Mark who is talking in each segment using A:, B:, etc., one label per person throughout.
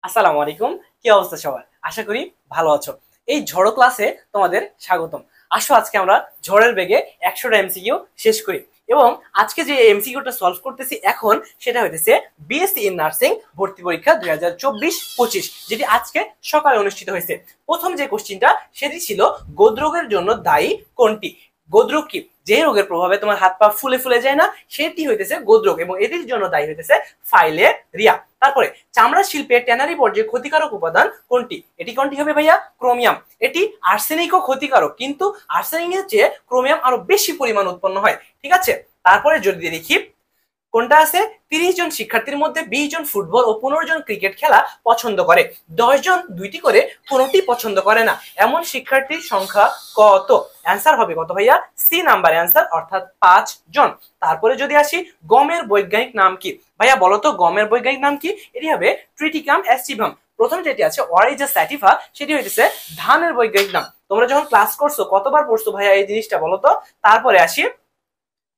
A: আসসালামু আলাইকুম। কি অবস্থা সবার? আশা করি ভালো আছো। এই ঝড়ো ক্লাসে তোমাদের স্বাগতম। আসো আজকে আমরা ঝড়ের বেগে 100টা এমসিকিউ শেষ করি। এবং আজকে যে এমসিকিউটা সলভ করতেছি এখন সেটা হইতেছে বিএসসি ইন নার্সিং ভর্তি পরীক্ষা 2024-25, যেটি আজকে সকালে অনুষ্ঠিত হয়েছে। প্রথম যে কোশ্চিনটা সেটি ছিল গোদরোগের জন্য দায়ী কোনটি? গোদরোগ কি? যে রোগের প্রভাবে তোমার হাত পা ফুলে ফুলে যায় না, সেটি হইতেছে গোদরোগ এবং এটির জন্য দায়ী হইতেছে ফাইলেরিয়া। তারপরে চামড়া শিল্পে ট্যানারি পর্যায়ে ক্ষতিকারক উপাদান কোনটি? এটি কোনটি হবে ভাইয়া? ক্রোমিয়াম। এটি আর্সেনিকও ক্ষতিকারক, কিন্তু আর্সেনিকের চেয়ে ক্রোমিয়াম আরো বেশি পরিমাণ উৎপন্ন হয়। ঠিক আছে, তারপরে যদি দেখি কোনটা আছে, 30 জন শিক্ষার্থীর মধ্যে 20 জন ফুটবল ও 15 জন ক্রিকেট খেলা পছন্দ করে, 10 জন দুইটি করে কোনোটি পছন্দ করে না, এমন শিক্ষার্থীর সংখ্যা কত? অ্যান্সার হবে কত ভাইয়া? সি নাম্বার অ্যান্সার, অর্থাৎ 5 জন। তারপরে যদি আসি, গমের বৈজ্ঞানিক নাম কি? ভাইয়া বলো তো গমের বৈজ্ঞানিক নাম কি? এটি হবে ট্রিটিকাম অ্যাস্টিভাম। প্রথম যেটি আছে অরিজা স্যাটিভা, সেটি হইতেছে ধানের বৈজ্ঞানিক নাম। তোমরা যখন ক্লাস করছো কতবার পড়ছো ভাইয়া এই জিনিসটা বলো তো? তারপরে আসি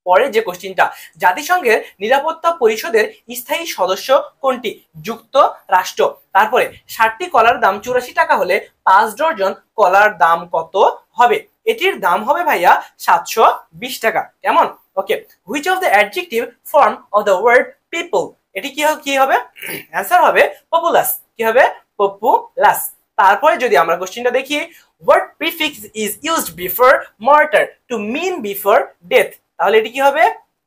A: পরে যে কোশ্চিনটা, জাতিসংঘের নিরাপত্তা পরিষদের স্থায়ী সদস্য কোনটি? যুক্ত রাষ্ট্র। তারপরে 60টি কলার দাম 84 টাকা হলে 5 ডজন কলার দাম কত হবে? এটির দাম হবে ভাইয়া 720 টাকা। কেমন? Okay, which of the adjective form of the word people? এটি কি হবে? অ্যান্সার হবে পপুলাস। কি হবে? পপুলাস। তারপরে যদি আমরা কোশ্চিনটা দেখি, what prefix is used before murder to mean before death? তাহলে এটি কি হবে?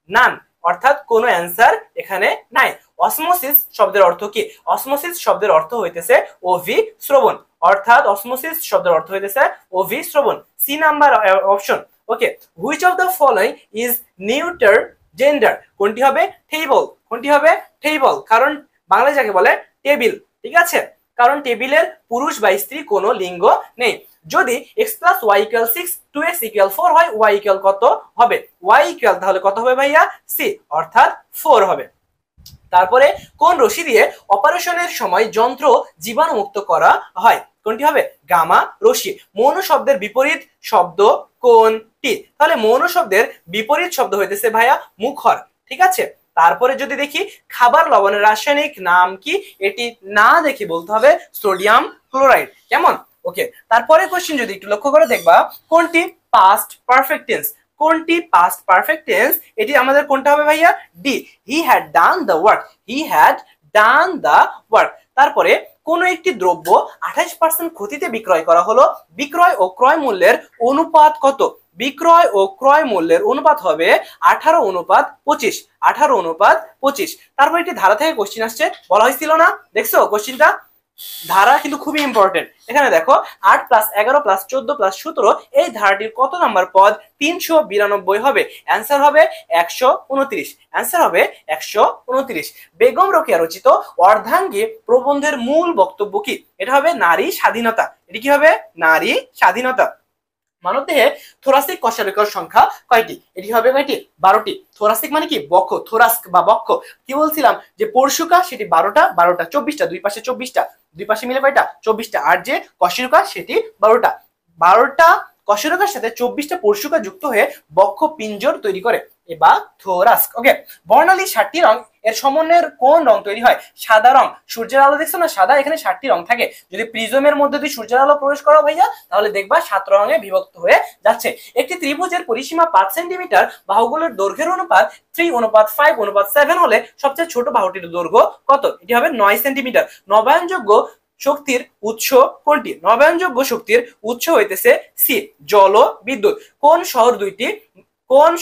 A: নান, অর্থাৎ কোনো অ্যান্সার এখানে নাই। অসমোসিস শব্দের অর্থ কি? অসমোসিস শব্দের অর্থ হইতেছে অভি শ্রবণ, অর্থাৎ অসমোসিস শব্দের অর্থ হইতেছে অভি শ্রবণ। C number option. Okay, which of the following is neuter gender? কোনটি হবে? টেবল। কোনটি হবে? টেবল, কারণ বাংলায় যাকে বলে টেবিল। ঠিক আছে, কারণ টেবিলের পুরুষ বা স্ত্রী কোনো লিঙ্গ নেই। যদি x plus Y equal 6 2x equal 4 হয়, y ইকুয়াল কত হবে? y ইকুয়াল তাহলে কত হবে ভাইয়া? সি, অর্থাৎ 4 হবে। তারপরে কোন রশ্মি দিয়ে অপারেশনের সময় যন্ত্র জীবাণুমুক্ত করা হয়? কোনটি হবে? গামা রশ্মি। মৌন শব্দের বিপরীত শব্দ কোনটি? তাহলে মৌন শব্দের বিপরীত শব্দ হইতেছে ভাইয়া মুখর। ঠিক আছে, তারপরে যদি দেখি খাবার লবণের রাসায়নিক নাম কি? এটি না দেখে বলতে হবে সোডিয়াম ক্লোরাইড। কেমন? ওকে, তারপরে কোশ্চেন যদি একটু লক্ষ্য করে দেখবা, কোনটি পাস্ট পারফেক্ট টেন্স? কোনটি পাস্ট পারফেক্ট টেন্স? এটি আমাদের কোনটা হবে ভাইয়া? D, he had done the work. He had done the work. তারপরে কোন একটি দ্রব্য 28% ক্ষতিতে বিক্রয় করা হলো, বিক্রয় ও ক্রয় মূল্যের অনুপাত কত? বিক্রয় ও ক্রয় মূল্যের অনুপাত হবে 18:25। 18:25। তারপর একটি ধারা থেকে কোশ্চিন আসছে, বলা হয়েছিল না? দেখছো কোশ্চিনটা? ধারা কিন্তু খুবই ইম্পর্টেন্ট। এখানে দেখো 8 প্লাস 11 প্লাস 14 প্লাস 17, এই ধারাটির কত নাম্বার পদ? 392 হবে। অ্যান্সার হবে 129। অ্যান্সার হবে 129। বেগম রোকেয়া রচিত অর্ধাঙ্গী প্রবন্ধের মূল বক্তব্য কি? এটা হবে নারী স্বাধীনতা। এটি কি হবে? নারী স্বাধীনতা। মানবদেহে থোরাসিক কোষালিকার সংখ্যা কয়টি? এটি হবে কয়টি? 12টি। থোরাসিক মানে কি? বক্ষ, থোরাস বা বক্ষ। কি বলছিলাম যে পরশুকা সেটি 12টা, 12টা 24টা, দুই পাশে 24টা, দুই পাশে মিলে কয়টা? 24টা। আর যে কশেরুকা সেটি 12টা। 12টা কশেরুকার সাথে 24টা পরশুকা যুক্ত হয়ে বক্ষ পিঞ্জর তৈরি করে, এবার থোরাস। ওকে, বর্ণালী 7টি রং এর সমন্বয়ের কোন রং তৈরি হয়? সাদা রং। সূর্যের আলো দেখছো না সাদা, এখানে 7টি রং থাকে। যদি প্রিজমের মধ্যে দিয়ে সূর্যের আলো প্রবেশ করো ভাইয়া, তাহলে দেখবা 7 রঙে বিভক্ত হয়ে যাচ্ছে। একটি ত্রিভুজের পরিসীমা 5 সেন্টিমিটার, বাহুগুলোর দৈর্ঘ্যের অনুপাত 3:5:7 হলে সবচেয়ে ছোট বাহুটির দৈর্ঘ্য কত? এটি হবে 9 সেন্টিমিটার। নবায়নযোগ্য শক্তির উৎস কোনটি? নবায়নযোগ্য শক্তির উৎস হইতেছে সি, জল বিদ্যুৎ। কোন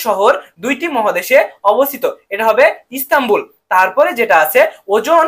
A: শহর দুইটি মহাদেশে অবস্থিত? এটা হবে ইস্তাম্বুল। তারপরে যেটা আছে, ওজোন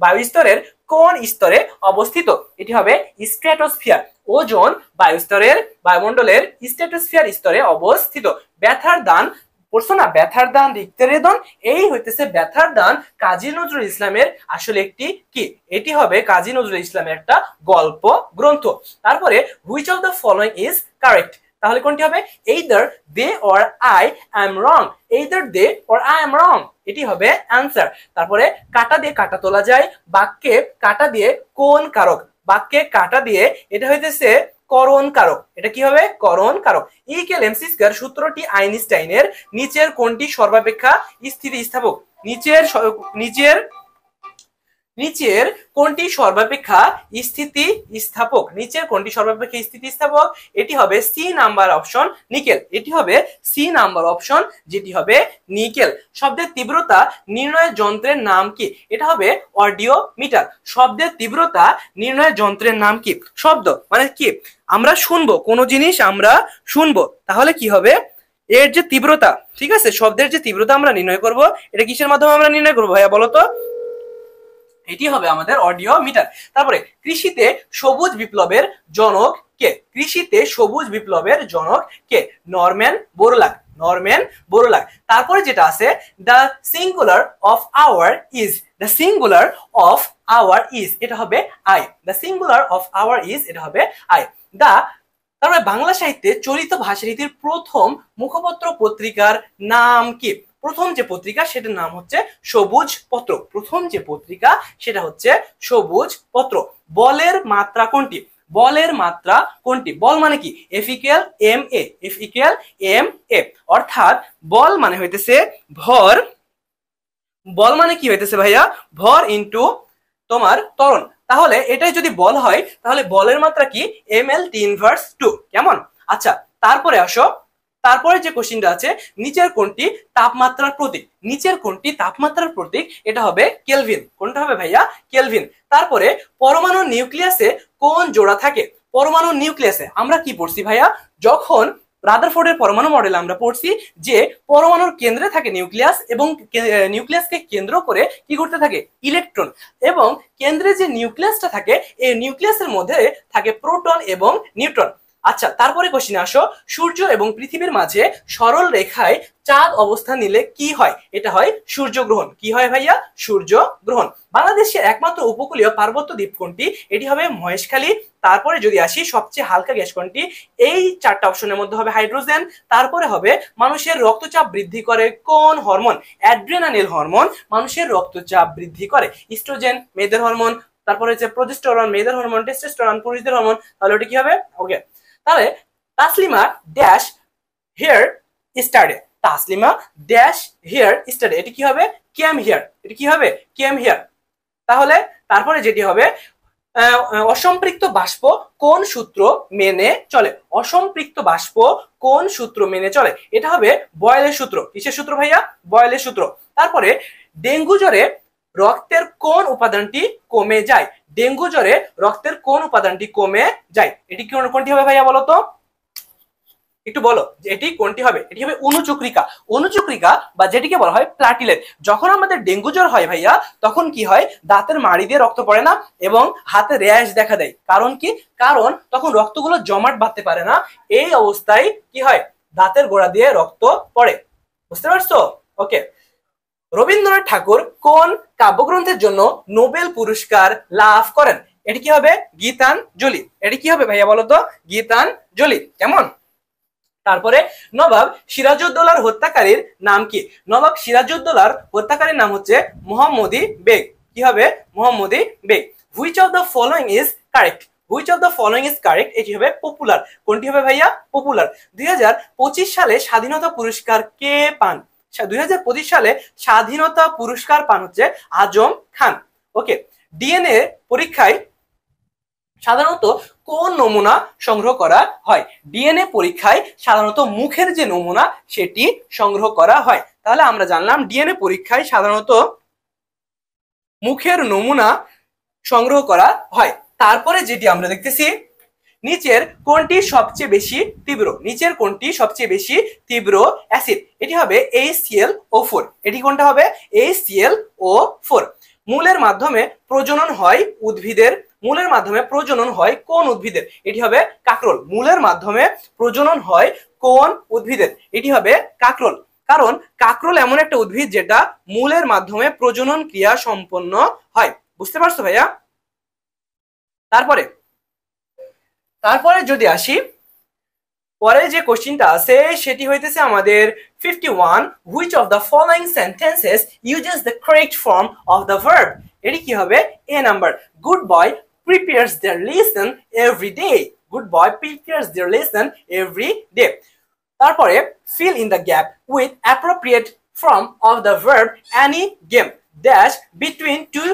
A: বায়ুস্তরের কোন স্তরে অবস্থিত? এটি হবে স্ট্র্যাটোস্ফিয়ার। ওজোন বায়ুস্তরের বায়ুমণ্ডলের স্ট্র্যাটোস্ফিয়ার স্তরে অবস্থিত। ব্যথার দান পড়ছো না? ব্যথার দান রিক্তেরেদন, এই হইতেছে ব্যথার দান কাজী নজরুল ইসলামের আসলে একটি কি? এটি হবে কাজী নজরুল ইসলামের একটা গল্প গ্রন্থ। তারপরে which of the following is correct? তাহলে কোনটি হবে? either they or I am wrong। either they or I am wrong, এটি হবে অ্যান্সার। তারপরে কাটা দিয়ে কাটা তোলা যায়, বাক্যে কাটা দিয়ে কোন কারক? বাক্যে কাটা দিয়ে এটা হইতেছে করণ কারক। এটা কি হবে? করণ কারক। ইকুয়াল এমসি স্কয়ার সূত্রটি আইনস্টাইনের নিচের কোনটি সর্বাপেক্ষা স্থিতিস্থাপক? নিচের কোনটি সর্বাপেক্ষা স্থিতিস্থাপক? নিচের কোনটি সর্বাপেক্ষা স্থিতিস্থাপক? এটি হবে সি নাম্বার অপশন নিকেল। এটি হবে সি নাম্বার অপশন, যেটি হবে নিকেল। শব্দের তীব্রতা নির্ণয় যন্ত্রের নাম কি? এটা হবে অডিও মিটার। শব্দের তীব্রতা নির্ণয় যন্ত্রের নাম কি? শব্দ মানে কি? আমরা শুনবো কোনো জিনিস, আমরা শুনবো, তাহলে কি হবে? এর যে তীব্রতা, ঠিক আছে, শব্দের যে তীব্রতা আমরা নির্ণয় করব, এটা কিসের মাধ্যমে আমরা নির্ণয় করবো ভাইয়া বলো তো? এটি হবে আমাদের অডিও মিটার। তারপরে কৃষিতে সবুজ বিপ্লবের জনক কে? কৃষিতে সবুজ বিপ্লবের জনক কে? নরম্যান বোরলাগ। নরম্যান বোরলাগ। তারপরে যেটা আছে, the singular of our is. The singular of our is, এটা হবে I. The singular of our is, এটা হবে আই। দা তারপরে বাংলা সাহিত্যে চলিত ভাষারীতির প্রথম মুখপত্র পত্রিকার নাম কি? প্রথম যে পত্রিকা সেটার নাম হচ্ছে সবুজ পত্র। প্রথম যে পত্রিকা সেটা হচ্ছে সবুজ পত্র। বলের মাত্রা কোনটি? বলের মাত্রা কোনটি? বল মানে কি? এফিক্যাল এম এ। এফিক্যাল এম এ, অর্থাৎ বল মানে হইতেছে ভর। বল মানে কি হইতেছে ভাইয়া? ভর ইনটু তোমার ত্বরণ। তাহলে এটাই যদি বল হয়, তাহলে বলের মাত্রা কি? ml t inverse 2। কেমন? আচ্ছা, তারপরে আসো, তারপরে যে কোশ্চেনটা আছে, নিচের কোনটি তাপমাত্রার প্রতীক? নিচের কোনটি তাপমাত্রার প্রতীক? এটা হবে কেলভিন। কোনটা হবে ভাইয়া? কেলভিন। তারপরে পরমাণু নিউক্লিয়াসে কোন জোড়া থাকে? পরমাণু নিউক্লিয়াসে আমরা কি পড়ছি ভাইয়া? যখন রাদারফোর্ডের পরমাণু মডেল আমরা পড়ছি যে পরমাণুর কেন্দ্রে থাকে নিউক্লিয়াস, এবং নিউক্লিয়াসকে কেন্দ্র করে কি করতে থাকে? ইলেকট্রন। এবং কেন্দ্রে যে নিউক্লিয়াসটা থাকে, এই নিউক্লিয়াসের মধ্যে থাকে প্রোটন এবং নিউট্রন। আচ্ছা, তারপরে কোশ্চেনে আসো, সূর্য এবং পৃথিবীর মাঝে সরল রেখায় চাঁদ অবস্থান নিলে কি হয়? এটা হয় সূর্যগ্রহণ। কি হয় ভাইয়া? সূর্যগ্রহণ। বাংলাদেশের একমাত্র উপকূলীয় পার্বত্য দ্বীপ কোনটি? এটি হবে মহেশখালী। তারপরে যদি আসি, সবচেয়ে হালকা গ্যাস কোনটি? এই চারটা অপশনের মধ্যে হবে হাইড্রোজেন। তারপরে হবে মানুষের রক্তচাপ বৃদ্ধি করে কোন হরমোন? অ্যাড্রেনালিন হরমোন মানুষের রক্তচাপ বৃদ্ধি করে। ইস্ট্রোজেন মেয়েদের হরমোন, তারপরে হচ্ছে প্রোজেস্টেরন মেয়েদের হরমোন, টেস্টোস্টেরন পুরুষদের হরমোন। তাহলে ওটা কি হবে? ওকে, তাহলে Taslima dash here study. Taslima dash here study, এটি কি হবে? Came here. এটি কি হবে? Came here. তাহলে তারপরে যেটি হবে, অসম্পৃক্ত বাষ্প কোন সূত্র মেনে চলে? অসম্পৃক্ত বাষ্প কোন সূত্র মেনে চলে? এটা হবে বয়েলের সূত্র। কিসের সূত্র ভাইয়া? বয়েলের সূত্র। তারপরে ডেঙ্গু জ্বরে রক্তের কোন উপাদানটি কমে যায়? ডেঙ্গু জ্বরে রক্তের কোন উপাদানটি কমে যায়? এটি কোনটি হবে ভাইয়া বলো তো? একটু বলো যে এটি কোনটি হবে? এটি হবে অনুচক্রিকা। অনুচক্রিকা বা যেটিকে বলা হয় প্লাটিলেট। যখন আমাদের ডেঙ্গু জ্বর হয় ভাইয়া, তখন কি হয়? দাঁতের মাড়ি দিয়ে রক্ত পড়ে না, এবং হাতে র্যাশ দেখা দেয়। কারণ কি? কারণ তখন রক্তগুলো জমাট বাঁধতে পারে না। এই অবস্থায় কি হয়? দাঁতের গোড়া দিয়ে রক্ত পড়ে। বুঝতে পারছো? ওকে। রবীন্দ্রনাথ ঠাকুর কোন কাব্যগ্রন্থের জন্য নোবেল পুরস্কার লাভ করেন? এটি কি হবে? গীতাঞ্জলি। এটি কি হবে ভাইয়া বলো তো? গীতাঞ্জলি। কেমন? তারপরে নবাব সিরাজউদ্দৌলার হত্যাকারীর নাম কি? নবাব সিরাজউদ্দৌলার হত্যাকারীর নাম হচ্ছে মোহাম্মদী বেগ। কি হবে? Mohammadi Beg. Which of the following is correct? Which of the following is correct, এটি হবে পপুলার। কোনটি হবে ভাইয়া? পপুলার। 2025 সালে স্বাধীনতা পুরস্কার কে পান? 2025 সালে স্বাধীনতা পুরস্কার পান হচ্ছে আজম খান। ওকে। ডিএনএ পরীক্ষায় সাধারণত কোন নমুনা সংগ্রহ করা হয়? ডিএনএ পরীক্ষায় সাধারণত মুখের যে নমুনা সেটি সংগ্রহ করা হয়। তাহলে আমরা জানলাম ডিএনএ পরীক্ষায় সাধারণত মুখের নমুনা সংগ্রহ করা হয়। তারপরে যেটি আমরা দেখতেছি, নিচের কোনটি সবচেয়ে বেশি তীব্র? নিচের কোনটি সবচেয়ে বেশি তীব্র অ্যাসিড? এটি হবে HClO4। এটি কোনটা হবে? HClO4। মূলের মাধ্যমে প্রজনন হয় উদ্ভিদের। মূলের মাধ্যমে প্রজনন হয় কোন উদ্ভিদের? এটি হবে কাকরোল। মূলের মাধ্যমে প্রজনন হয় কোন উদ্ভিদের? এটি হবে কাকরোল। কারণ কাকরোল এমন একটা উদ্ভিদ যেটা মূলের মাধ্যমে প্রজনন ক্রিয়া সম্পন্ন হয়। বুঝতে পারছো ভাইয়া? তারপরে যদি আসি, পরে যে কোশ্চেনটা আছে সেটি হইতেছে আমাদের 51, which of the following sentences uses the correct form of the verb? এটি কি হবে? A number, good boy prepares their lesson every day. Good boy prepares their lesson every day. তারপরে fill in the gap with appropriate form of the verb any game dash between two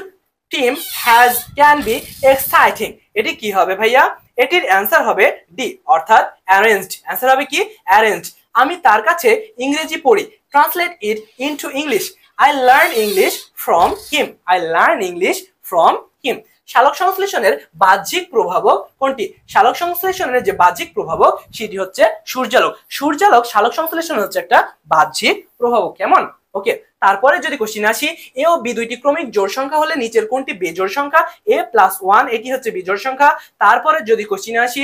A: team has can be exciting. এটি কি হবে ভাইয়া? এটির answer হবে D, অর্থাৎ arranged. Answer হবে কি? অ্যারেঞ্জড। আমি তার কাছে ইংরেজি পড়ি। Translate it into English. I learn English from him. I learn English from him. সালোক সংশ্লেষণের বাহ্যিক প্রভাবক কোনটি? সালোক সংশ্লেষণের যে বাহ্যিক প্রভাবক সেটি হচ্ছে সূর্যালোক। সূর্যালোক সালোক সংশ্লেষণ হচ্ছে একটা বাহ্যিক প্রভাবক। কেমন? ওকে, তারপরে যদি কোশ্চিন আসি, এ ও বি দুইটি ক্রমিক জোড় সংখ্যা হলে নিচের কোনটি বেজোড় সংখ্যা? এ প্লাস 1 এটি হচ্ছে বিজোড় সংখ্যা। তারপরে যদি কোশ্চিন আসি,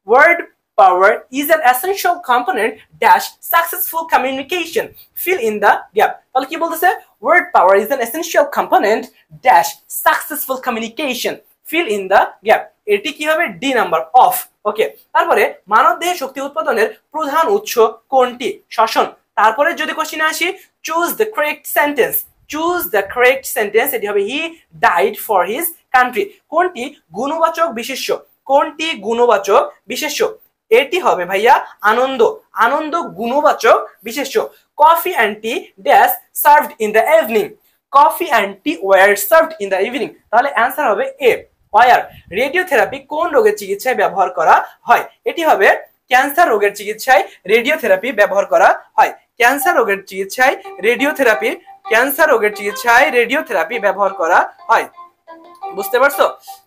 A: word power is an essential component dash successful communication, fill in the gap। তাহলে কি বলতেছে? word power is an essential component dash successful communication, fill in the gap। এটি কি হবে? D number, of. ওকে, তারপরে মানবদেহে শক্তি উৎপাদনের প্রধান উৎস কোনটি? শ্বসন। তারপরে যদি কোশ্চেনে আসি, choose the correct sentence. Choose the correct sentence, এটি হবে he died for his country. কোনটি গুণবাচক বিশেষ্য? কোনটি গুণবাচক বিশেষ্য? এটি হবে ভাইয়া আনন্দ। আনন্দ গুণবাচক বিশেষ্য। Coffee and tea dash served in the evening. Coffee and tea were served in the evening. তাহলে অ্যান্সার হবে এ, ওয়ার। রেডিওথেরাপি কোন রোগের চিকিৎসায় ব্যবহার করা হয়? এটি হবে ক্যান্সার রোগের চিকিৎসায় রেডিওথেরাপি ব্যবহার করা হয়। ক্যান্সার রোগের চিকিৎসায় রেডিওথেরাপি, ক্যান্সার রোগের চিকিৎসায় রেডিওথেরাপি ব্যবহার করা হয়। বুঝতে পারছো?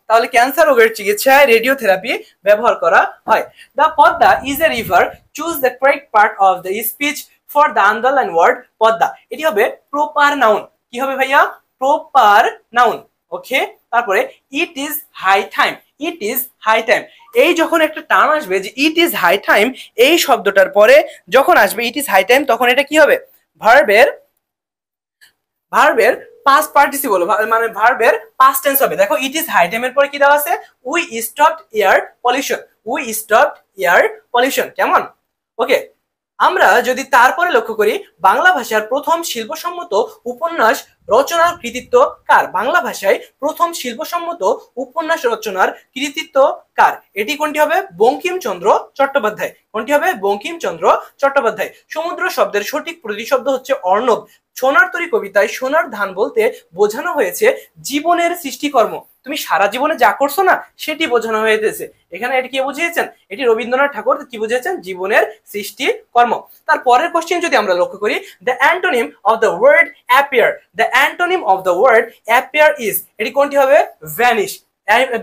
A: তাহলে ক্যান্সার রোগের চিকিৎসায় রেডিওথেরাপি ব্যবহার করা হয়। The Padma is a river, choose the correct part of the speech for the underline word Padma. এটি হবে প্রপার নাউন। কি হবে ভাইয়া? Proper noun. ওকে, তারপরে it is high time. It is high time, এই যখন একটা টার্ম আসবে যে ইট ইজ হাই টাইম, এই শব্দটার পরে যখন আসবে ইট ইজ হাই টাইম, তখন এটা কি হবে? ভার্বের পাস্ট পার্টিসিপল, মানে ভার্বের পাস্ট টেন্স হবে। দেখো ইট ইজ হাই টাইমের পরে কি দেওয়া আছে? We stopped air pollution. We stopped air pollution. কেমন? ওকে, আমরা যদি তারপরে লক্ষ্য করি, বাংলা ভাষার প্রথম শিল্পসম্মত উপন্যাস রচনার কৃতিত্ব কার? বাংলা ভাষায় প্রথম শিল্পসম্মত উপন্যাস রচনার কৃতিত্ব কার? এটি কোনটি হবে? বঙ্কিমচন্দ্র চট্টোপাধ্যায়। কোনটি হবে? বঙ্কিমচন্দ্র চট্টোপাধ্যায়। সমুদ্র শব্দের সঠিক প্রতিশব্দ হচ্ছে অর্ণব। সোনার তরী কবিতায় সোনার ধান বলতে বোঝানো হয়েছে জীবনের সৃষ্টিকর্ম। তুমি সারা জীবনে যা করছো না সেটি বোঝানো হয়েছে এখানে। এটি কি বুঝিয়েছেন? এটি রবীন্দ্রনাথ ঠাকুর কি বুঝিয়েছেন? জীবনের সৃষ্টিকর্ম। তার পরের কোশ্চেন যদি আমরা লক্ষ্য করি, the antonym of the word appear. The antonym of the word appear is, এটি কোনটি হবে? Vanish.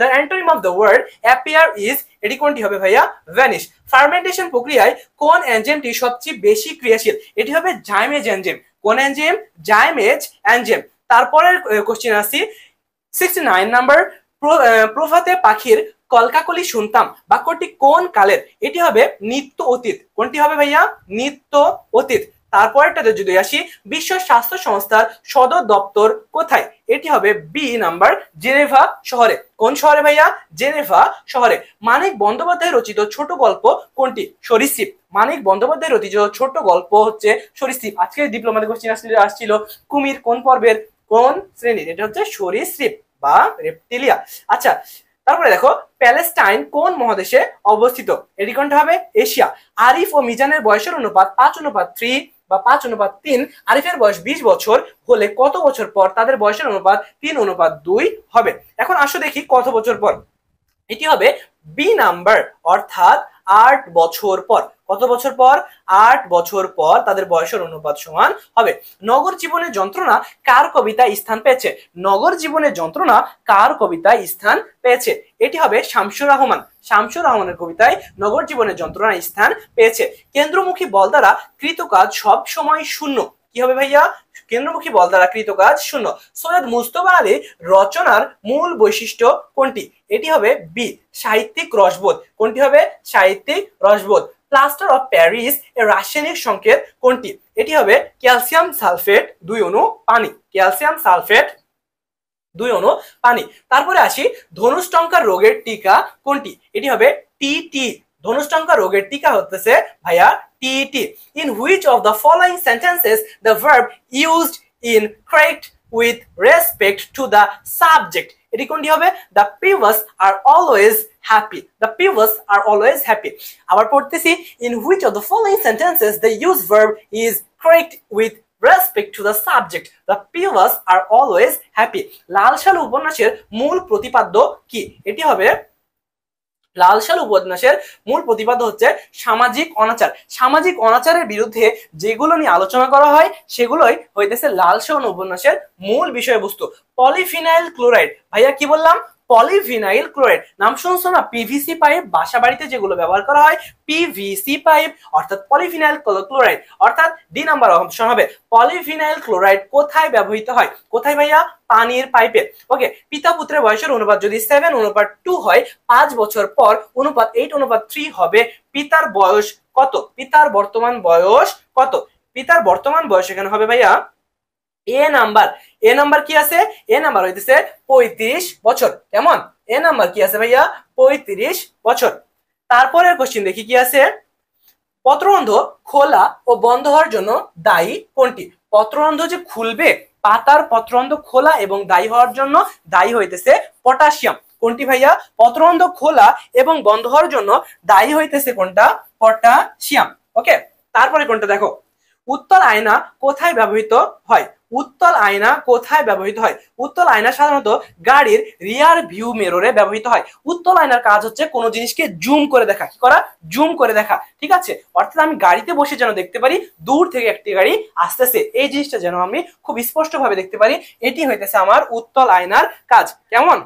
A: The antonym of the word appear is, এটি কোনটি হবে ভাইয়া? ভ্যানিশ। ফার্মেন্টেশন প্রক্রিয়ায় কোন এনজাইমটি সবচেয়ে বেশি ক্রিয়াশীল? এটি হবে জাইমেজ এনজাইম। কোন এনজাইম? Zymase enzyme. তারপরের কোশ্চেন আসি 69 নাম্বার, প্রভাতে পাখির কলকাকলি শুনতাম বাক্যটি কোন কালের? এটি হবে নিত্য অতীত। কোনটি হবে ভাইয়া? নিত্য অতীত। তারপরটাতে যদি আসি, বিশ্ব স্বাস্থ্য সংস্থার সদর দপ্তর কোথায়? এটি হবে বি নাম্বার, জেনেভা শহরে। কোন শহরে ভাইয়া? জেনেভা শহরে। মানিক বন্দ্যোপাধ্যায় রচিত ছোট গল্প কোনটি? সরীসৃপ। মানিক বন্দ্যোপাধ্যায় রচিত ছোট গল্প হচ্ছে সরীসৃপ। আজকে ডিপ্লোমাতে কোশ্চেন আসছিল কুমির কোন পর্বের কোন শ্রেণীর? এটা হচ্ছে সরীসৃপ বা রেপটিলিয়া। আচ্ছা, তারপরে দেখো প্যালেস্টাইন কোন মহাদেশে অবস্থিত? এটি কোনটা হবে? এশিয়া। আরিফ ও মিজানের বয়সের অনুপাত 5:3 বা 5:3। আরিফের বয়স 20 বছর হলে কত বছর পর তাদের বয়সের অনুপাত 3:2 হবে? এখন আসো দেখি কত বছর পর। এটি হবে বি নাম্বার, অর্থাৎ 8 বছর পর। কত বছর পর? 8 বছর পর তাদের বয়সের অনুপাত সমান হবে। নগর জীবনের যন্ত্রণা কার কবিতায় স্থান পেয়েছে? নগর জীবনের যন্ত্রণা কার কবিতায় স্থান পেয়েছে? এটি হবে শামসুর রহমান। শামসুর রহমানের কবিতায় নগর জীবনের যন্ত্রণা স্থান পেয়েছে। কেন্দ্রমুখী বল দ্বারা কৃত কাজ সব সময় শূন্য। কি হবে ভাইয়া? কেন্দ্রমুখী বল দ্বারা কৃত কাজ শূন্য। সৈয়দ মুজতবা আলী রচনার মূল বৈশিষ্ট্য কোনটি? এটি হবে বি, সাহিত্যিক রসবোধ। কোনটি হবে? সাহিত্যিক রসবোধ। প্লাস্টার অফ প্যারিস এর রাসায়নিক সংকেত কোনটি? এটি হবে ক্যালসিয়াম সালফেট 2 অণু পানি। ক্যালসিয়াম সালফেট 2 অণু পানি। তারপরে আসি ধনুষ্টঙ্কার রোগের টিকা কোনটি? এটি হবে টিটি। ধনুষ্টঙ্কার রোগের টিকা হতেছে ভাইয়া TT. In which of the following sentences the verb used in correct with respect to the subject? এটি কোনটি হবে? The peoples are always happy. The peoples are always happy. আবার পড়তেছি, in which of the following sentences the use verb is correct with respect to the subject the peers are always happy. Lal Salu উপন্যাসের মূল প্রতিপাদ্য কি? এটি হবে লাল সালু উপন্যাসের মূল প্রতিপাদ্য হচ্ছে সামাজিক অনাচার। সামাজিক অনাচারের বিরুদ্ধে যেগুলো নিয়ে আলোচনা করা হয় সেগুলোই হইতেছে লাল সালু উপন্যাসের মূল বিষয়বস্তু। পলিফিনাইল ক্লোরাইড, ভাইয়া কি বললাম? পলিফিনাইল ক্লোরাইড নাম শুনছো না? পিভিসি পাইপ, বাসা বাড়িতে যেগুলো ব্যবহার করা হয় পিভিসি পাইপ অর্থাৎ পলিফিনাইল ক্লোরাইড, অর্থাৎ ডি নাম্বার অপশন হবে। পলিফিনাইল ক্লোরাইড কোথায় ব্যবহৃত হয়? কোথায় ভাইয়া? পানির পাইপে। ওকে, পিতা পুত্রের বয়সের অনুপাত যদি 7:2 হয়, 5 বছর পর অনুপাত 8:3 হবে। পিতার বয়স কত? পিতার বর্তমান বয়স কত? পিতার বর্তমান বয়স এখানে হবে ভাইয়া এ নাম্বার। এ নাম্বার কি আছে? এ নাম্বার হইতেছে 35 বছর। কেমন? এ নাম্বার কি আছে ভাইয়া? 35 বছর। তারপরের কোশ্চেন দেখি কি আছে। পত্ররন্ধ্র খোলা ও বন্ধ হওয়ার জন্য দায়ী কোনটি? পত্ররন্ধ্র যে খুলবে, পাতার পত্ররন্ধ্র খোলা এবং দায়ী হওয়ার জন্য দায়ী হইতেছে পটাশিয়াম। কোনটি ভাইয়া? পত্ররন্ধ্র খোলা এবং বন্ধ হওয়ার জন্য দায়ী হইতেছে কোনটা? পটাশিয়াম। ওকে, তারপরে কোনটা দেখো। উত্তল আয়না কোথায় ব্যবহৃত হয়? উত্তল আয়না কোথায় ব্যবহৃত হয়? উত্তল আয়না সাধারণত গাড়ির রিয়ার ভিউ মিররে ব্যবহৃত হয়। উত্তল আয়নার কাজ হচ্ছে কোনো জিনিসকে জুম করে দেখা। কি করা? জুম করে দেখা। ঠিক আছে, অর্থাৎ আমি গাড়িতে বসে যেন দেখতে পারি দূর থেকে একটি গাড়ি আসতেছে, এই জিনিসটা যেন আমি খুব স্পষ্ট ভাবে দেখতে পারি, এটি হইতেছে আমার উত্তল আয়নার কাজ। কেমন?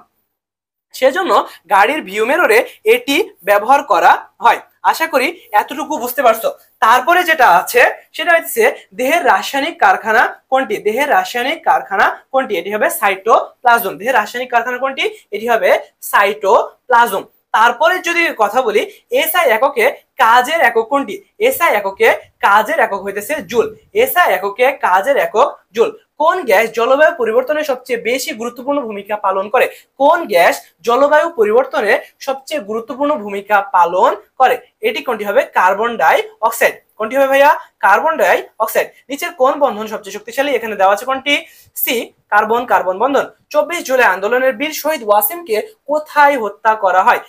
A: সেজন্য গাড়ির ভিউ মিররে এটি ব্যবহার করা হয়। আশা করি এতটুকু বুঝতে পারছো। তারপরে যেটা আছে সেটা হচ্ছে দেহের রাসায়নিক কারখানা কোনটি? দেহের রাসায়নিক কারখানা কোনটি? এটি হবে সাইটোপ্লাজম। দেহের রাসায়নিক কারখানা কোনটি? এটি হবে সাইটোপ্লাজম। তারপরে যদি কথা বলি এসআই এককে কাজের একক কোনটি? এসআই এককে কাজের একক হইতেছে জুল। এসআই এককে কাজের একক জুল। কোন গ্যাস জলবায়ু পরিবর্তনে সবচেয়ে বেশি গুরুত্বপূর্ণ ভূমিকা পালন করে? কোন গ্যাস জলবায়ু পরিবর্তনে সবচেয়ে গুরুত্বপূর্ণ ভূমিকা পালন করে? এটি কোনটি হবে? Carbon die oxide. কোনটি হবে ভাইয়া? Carbon die oxide. নিচের কোন বন্ধন সবচেয়ে শক্তিশালী? এখানে দেওয়া আছে কোনটি? সি, কার্বন কার্বন বন্ধন। 24 জুলাই আন্দোলনের বীর শহীদ ওয়াসিমকে কোথায় হত্যা করা হয়?